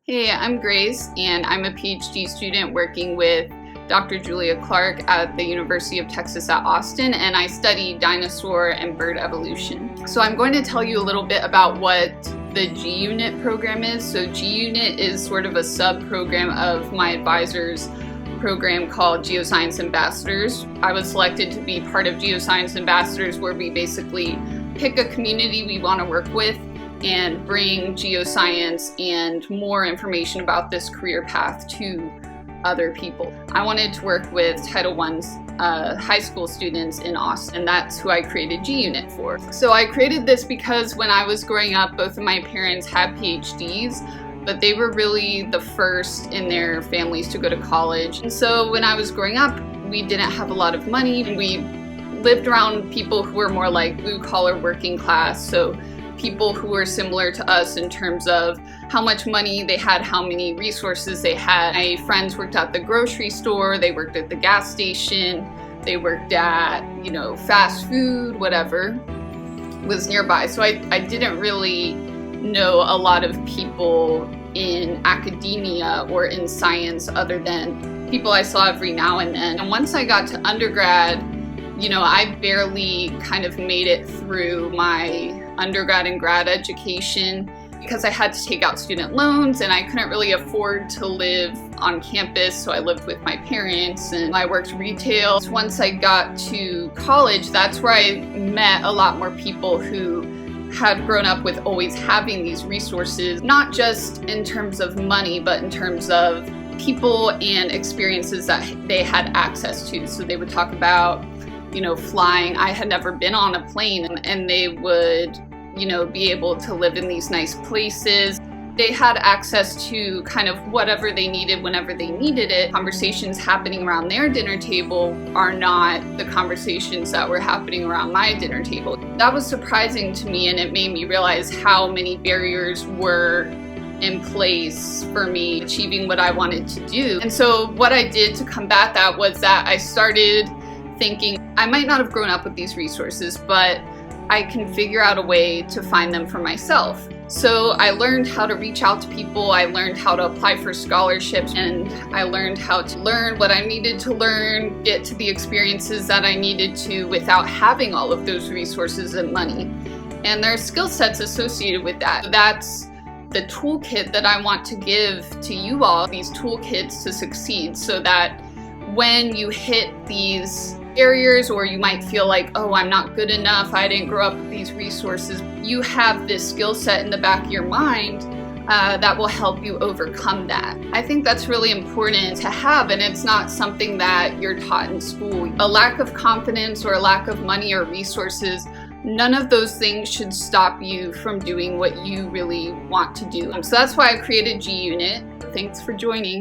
Hey, I'm Grace, and I'm a PhD student working with Dr. Julia Clark at the University of Texas at Austin, and I study dinosaur and bird evolution. So I'm going to tell you a little bit about what the G-Unit program is. So G-Unit is sort of a sub-program of my advisor's program called Geoscience Ambassadors. I was selected to be part of Geoscience Ambassadors, where we basically pick a community we want to work with and bring geoscience and more information about this career path to other people. I wanted to work with Title I's high school students in Austin, and that's who I created G-Unit for. So I created this because when I was growing up, both of my parents had PhDs, but they were really the first in their families to go to college. And so when I was growing up, we didn't have a lot of money, and we lived around people who were more like blue-collar working class. So people who were similar to us in terms of how much money they had, how many resources they had. My friends worked at the grocery store, they worked at the gas station, they worked at, fast food, whatever was nearby. So I didn't really know a lot of people in academia or in science other than people I saw every now and then. And once I got to undergrad, I barely kind of made it through my undergrad and grad education because I had to take out student loans and I couldn't really afford to live on campus, so I lived with my parents and I worked retail. Once I got to college, that's where I met a lot more people who had grown up with always having these resources, not just in terms of money, but in terms of people and experiences that they had access to. So they would talk about flying. I had never been on a plane, and they would, be able to live in these nice places. They had access to kind of whatever they needed whenever they needed it. Conversations happening around their dinner table are not the conversations that were happening around my dinner table. That was surprising to me, and it made me realize how many barriers were in place for me achieving what I wanted to do. And so what I did to combat that was that I started thinking, I might not have grown up with these resources, but I can figure out a way to find them for myself. So I learned how to reach out to people, I learned how to apply for scholarships, and I learned how to learn what I needed to learn, get to the experiences that I needed to without having all of those resources and money. And there are skill sets associated with that. That's the toolkit that I want to give to you all, these toolkits to succeed, so that when you hit these barriers, or you might feel like, oh, I'm not good enough, I didn't grow up with these resources, you have this skill set in the back of your mind that will help you overcome that. I think that's really important to have, and it's not something that you're taught in school. A lack of confidence or a lack of money or resources, none of those things should stop you from doing what you really want to do. So that's why I created G-Unit. Thanks for joining.